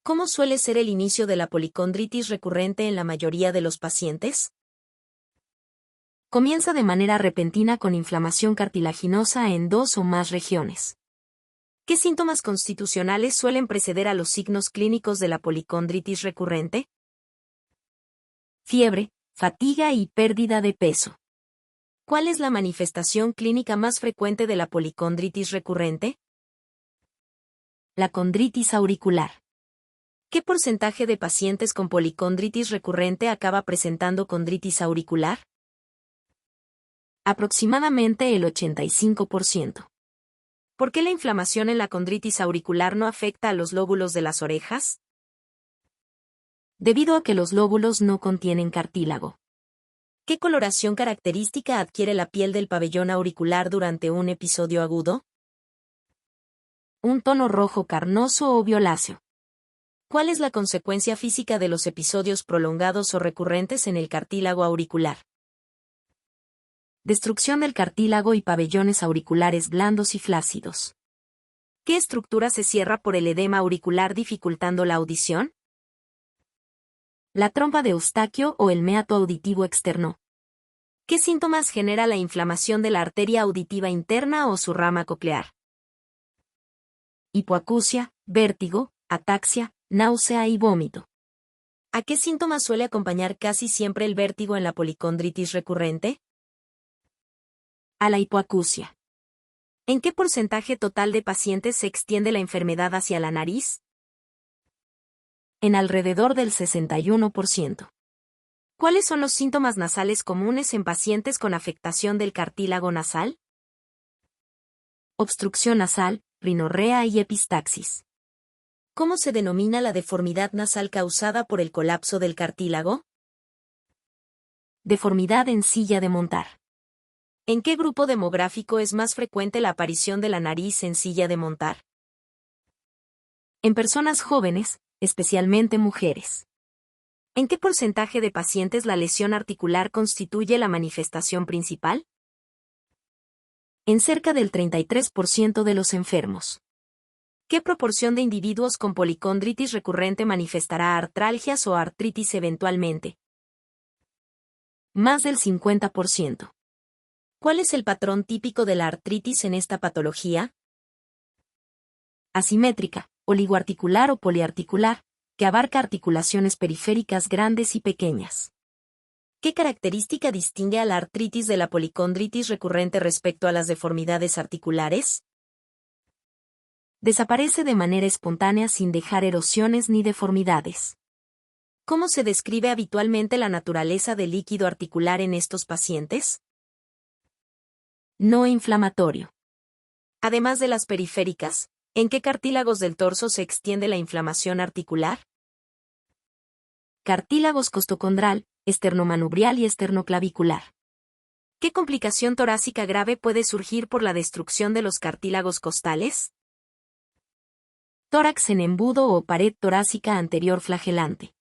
¿Cómo suele ser el inicio de la policondritis recurrente en la mayoría de los pacientes? Comienza de manera repentina con inflamación cartilaginosa en dos o más regiones. ¿Qué síntomas constitucionales suelen preceder a los signos clínicos de la policondritis recurrente? Fiebre, fatiga y pérdida de peso. ¿Cuál es la manifestación clínica más frecuente de la policondritis recurrente? La condritis auricular. ¿Qué porcentaje de pacientes con policondritis recurrente acaba presentando condritis auricular? Aproximadamente el 85%. ¿Por qué la inflamación en la condritis auricular no afecta a los lóbulos de las orejas? Debido a que los lóbulos no contienen cartílago. ¿Qué coloración característica adquiere la piel del pabellón auricular durante un episodio agudo? Un tono rojo carnoso o violáceo. ¿Cuál es la consecuencia física de los episodios prolongados o recurrentes en el cartílago auricular? Destrucción del cartílago y pabellones auriculares blandos y flácidos. ¿Qué estructura se cierra por el edema auricular dificultando la audición? La trompa de Eustaquio o el meato auditivo externo. ¿Qué síntomas genera la inflamación de la arteria auditiva interna o su rama coclear? Hipoacusia, vértigo, ataxia, náusea y vómito. ¿A qué síntomas suele acompañar casi siempre el vértigo en la policondritis recurrente? A la hipoacusia. ¿En qué porcentaje total de pacientes se extiende la enfermedad hacia la nariz? En alrededor del 61%. ¿Cuáles son los síntomas nasales comunes en pacientes con afectación del cartílago nasal? Obstrucción nasal, rinorrea y epistaxis. ¿Cómo se denomina la deformidad nasal causada por el colapso del cartílago? Deformidad en silla de montar. ¿En qué grupo demográfico es más frecuente la aparición de la nariz en silla de montar? En personas jóvenes, especialmente mujeres. ¿En qué porcentaje de pacientes la lesión articular constituye la manifestación principal? En cerca del 33% de los enfermos. ¿Qué proporción de individuos con policondritis recurrente manifestará artralgias o artritis eventualmente? Más del 50%. ¿Cuál es el patrón típico de la artritis en esta patología? Asimétrica, oligoarticular o poliarticular, que abarca articulaciones periféricas grandes y pequeñas. ¿Qué característica distingue a la artritis de la policondritis recurrente respecto a las deformidades articulares? Desaparece de manera espontánea sin dejar erosiones ni deformidades. ¿Cómo se describe habitualmente la naturaleza del líquido articular en estos pacientes? No inflamatorio. Además de las periféricas, ¿en qué cartílagos del torso se extiende la inflamación articular? Cartílagos costocondral, esternomanubrial y esternoclavicular. ¿Qué complicación torácica grave puede surgir por la destrucción de los cartílagos costales? Tórax en embudo o pared torácica anterior flagelante.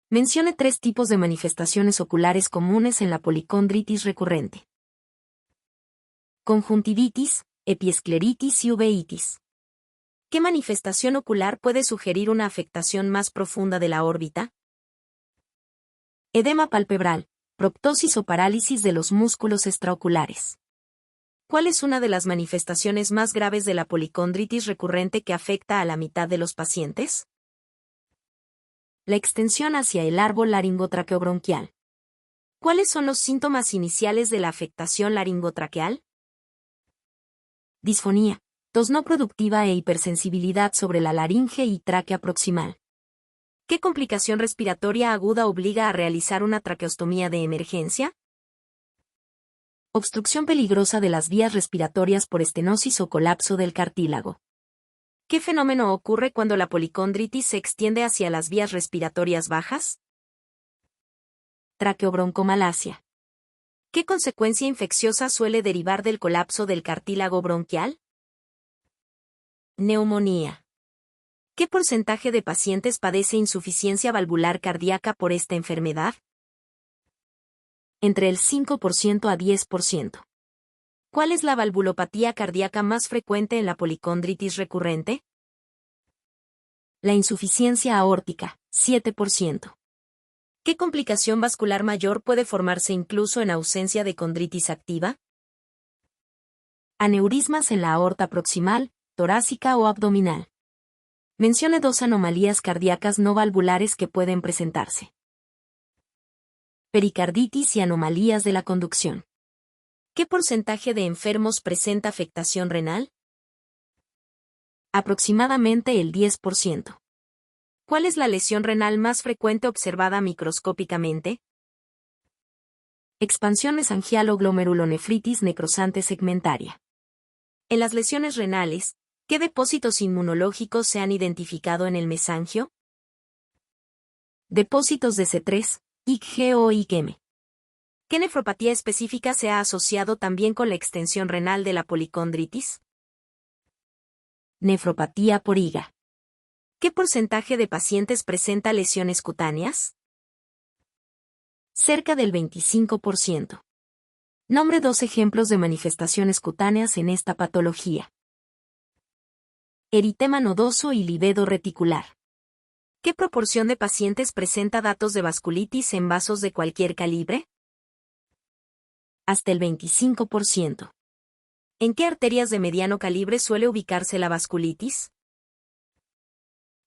Mencione 3 tipos de manifestaciones oculares comunes en la policondritis recurrente. Conjuntivitis, epiescleritis y uveitis. ¿Qué manifestación ocular puede sugerir una afectación más profunda de la órbita? Edema palpebral, proptosis o parálisis de los músculos extraoculares. ¿Cuál es una de las manifestaciones más graves de la policondritis recurrente que afecta a la mitad de los pacientes? La extensión hacia el árbol laringotraqueobronquial. ¿Cuáles son los síntomas iniciales de la afectación laringotraqueal? Disfonía, tos no productiva e hipersensibilidad sobre la laringe y tráquea proximal. ¿Qué complicación respiratoria aguda obliga a realizar una traqueostomía de emergencia? Obstrucción peligrosa de las vías respiratorias por estenosis o colapso del cartílago. ¿Qué fenómeno ocurre cuando la policondritis se extiende hacia las vías respiratorias bajas? Traqueobroncomalacia. ¿Qué consecuencia infecciosa suele derivar del colapso del cartílago bronquial? Neumonía. ¿Qué porcentaje de pacientes padece insuficiencia valvular cardíaca por esta enfermedad? Entre el 5% a 10%. ¿Cuál es la valvulopatía cardíaca más frecuente en la policondritis recurrente? La insuficiencia aórtica, 7%. ¿Qué complicación vascular mayor puede formarse incluso en ausencia de condritis activa? Aneurismas en la aorta proximal, torácica o abdominal. Mencione 2 anomalías cardíacas no valvulares que pueden presentarse. Pericarditis y anomalías de la conducción. ¿Qué porcentaje de enfermos presenta afectación renal? Aproximadamente el 10%. ¿Cuál es la lesión renal más frecuente observada microscópicamente? Expansión mesangial o glomerulonefritis necrosante segmentaria. En las lesiones renales, ¿qué depósitos inmunológicos se han identificado en el mesangio? Depósitos de C3, IgG o IgM. ¿Qué nefropatía específica se ha asociado también con la extensión renal de la policondritis? Nefropatía por IgA. ¿Qué porcentaje de pacientes presenta lesiones cutáneas? Cerca del 25%. Nombre 2 ejemplos de manifestaciones cutáneas en esta patología. Eritema nodoso y livedo reticular. ¿Qué proporción de pacientes presenta datos de vasculitis en vasos de cualquier calibre? Hasta el 25%. ¿En qué arterias de mediano calibre suele ubicarse la vasculitis?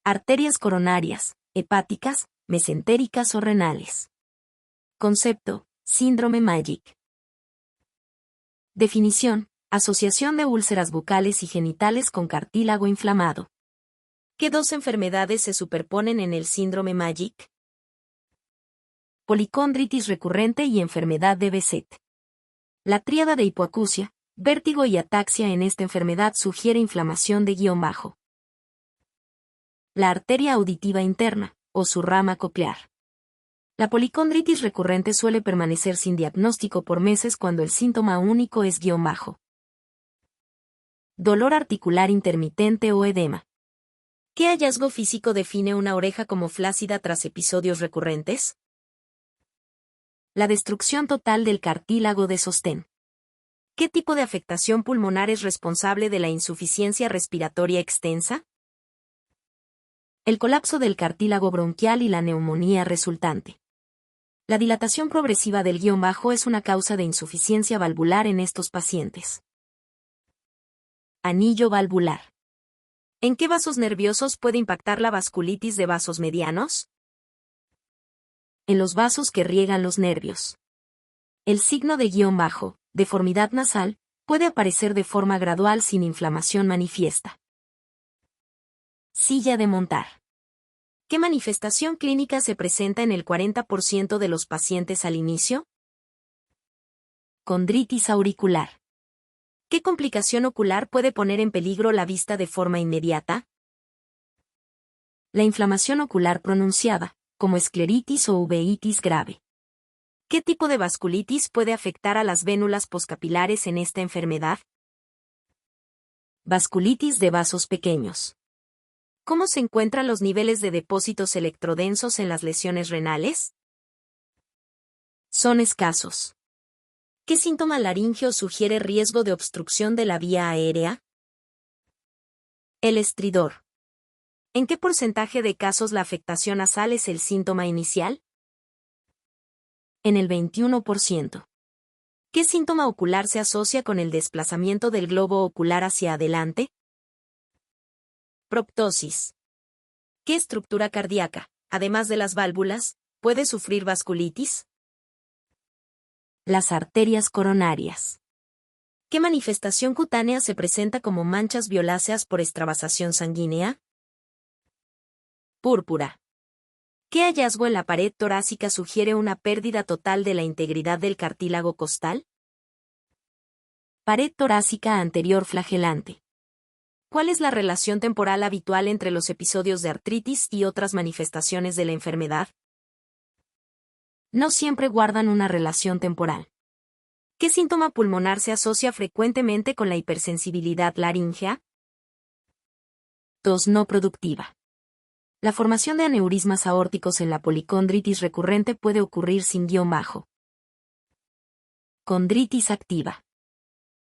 Arterias coronarias, hepáticas, mesentéricas o renales. Concepto: síndrome MAGIC. Definición: asociación de úlceras bucales y genitales con cartílago inflamado. ¿Qué 2 enfermedades se superponen en el síndrome MAGIC? Policondritis recurrente y enfermedad de Behçet. La tríada de hipoacusia, vértigo y ataxia en esta enfermedad sugiere inflamación de _. La arteria auditiva interna, o su rama coclear. La policondritis recurrente suele permanecer sin diagnóstico por meses cuando el síntoma único es _. Dolor articular intermitente o edema. ¿Qué hallazgo físico define una oreja como flácida tras episodios recurrentes? La destrucción total del cartílago de sostén. ¿Qué tipo de afectación pulmonar es responsable de la insuficiencia respiratoria extensa? El colapso del cartílago bronquial y la neumonía resultante. La dilatación progresiva del _ es una causa de insuficiencia valvular en estos pacientes. Anillo valvular. ¿En qué vasos nerviosos puede impactar la vasculitis de vasos medianos? En los vasos que riegan los nervios. El signo de _ deformidad nasal, puede aparecer de forma gradual sin inflamación manifiesta. Silla de montar. ¿Qué manifestación clínica se presenta en el 40% de los pacientes al inicio? Condritis auricular. ¿Qué complicación ocular puede poner en peligro la vista de forma inmediata? La inflamación ocular pronunciada, como escleritis o uveitis grave. ¿Qué tipo de vasculitis puede afectar a las vénulas poscapilares en esta enfermedad? Vasculitis de vasos pequeños. ¿Cómo se encuentran los niveles de depósitos electrodensos en las lesiones renales? Son escasos. ¿Qué síntoma laríngeo sugiere riesgo de obstrucción de la vía aérea? El estridor. ¿En qué porcentaje de casos la afectación nasal es el síntoma inicial? En el 21%. ¿Qué síntoma ocular se asocia con el desplazamiento del globo ocular hacia adelante? Proptosis. ¿Qué estructura cardíaca, además de las válvulas, puede sufrir vasculitis? Las arterias coronarias. ¿Qué manifestación cutánea se presenta como manchas violáceas por extravasación sanguínea? Púrpura. ¿Qué hallazgo en la pared torácica sugiere una pérdida total de la integridad del cartílago costal? Pared torácica anterior flagelante. ¿Cuál es la relación temporal habitual entre los episodios de artritis y otras manifestaciones de la enfermedad? No siempre guardan una relación temporal. ¿Qué síntoma pulmonar se asocia frecuentemente con la hipersensibilidad laríngea? Tos no productiva. La formación de aneurismas aórticos en la policondritis recurrente puede ocurrir sin _. Condritis activa.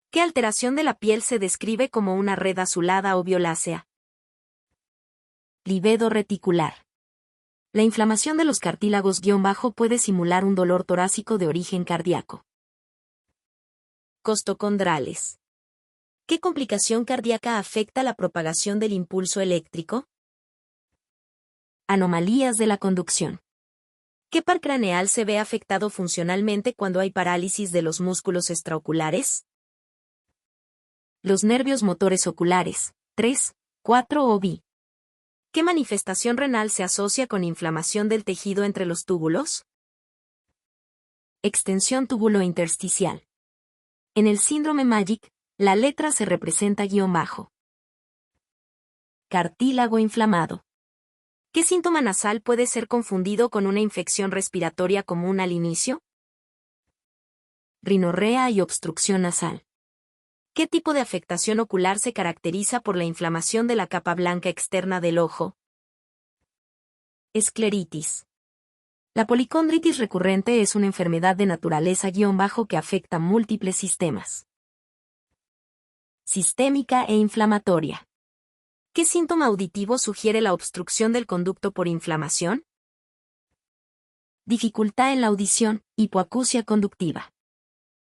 ¿Qué alteración de la piel se describe como una red azulada o violácea? livedo reticular. La inflamación de los cartílagos -bajo puede simular un dolor torácico de origen cardíaco. Costocondrales. ¿Qué complicación cardíaca afecta la propagación del impulso eléctrico? Anomalías de la conducción. ¿Qué par craneal se ve afectado funcionalmente cuando hay parálisis de los músculos extraoculares? Los nervios motores oculares, 3, 4 o B. ¿Qué manifestación renal se asocia con inflamación del tejido entre los túbulos? Extensión tubulointersticial. En el síndrome MAGIC, la letra se representa -bajo. Cartílago inflamado. ¿Qué síntoma nasal puede ser confundido con una infección respiratoria común al inicio? Rinorrea y obstrucción nasal. ¿Qué tipo de afectación ocular se caracteriza por la inflamación de la capa blanca externa del ojo? Escleritis. La policondritis recurrente es una enfermedad de naturaleza -bajo que afecta múltiples sistemas. Sistémica e inflamatoria. ¿Qué síntoma auditivo sugiere la obstrucción del conducto por inflamación? Dificultad en la audición, hipoacusia conductiva.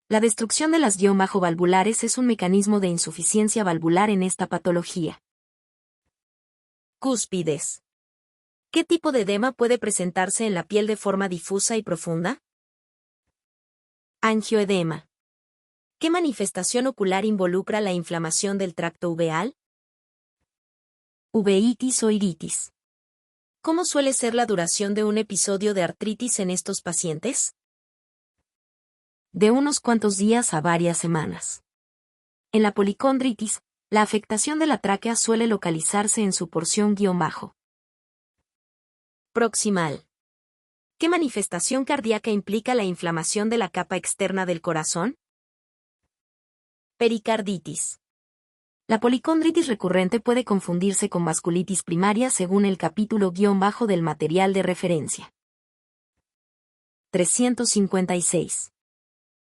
La destrucción de las -valvulares es un mecanismo de insuficiencia valvular en esta patología. Cúspides. ¿Qué tipo de edema puede presentarse en la piel de forma difusa y profunda? Angioedema. ¿Qué manifestación ocular involucra la inflamación del tracto uveal? Uveitis o iritis. ¿Cómo suele ser la duración de un episodio de artritis en estos pacientes? De unos cuantos días a varias semanas. En la policondritis, la afectación de la tráquea suele localizarse en su porción -bajo. Proximal. ¿Qué manifestación cardíaca implica la inflamación de la capa externa del corazón? Pericarditis. La policondritis recurrente puede confundirse con vasculitis primaria según el capítulo -bajo del material de referencia. 356.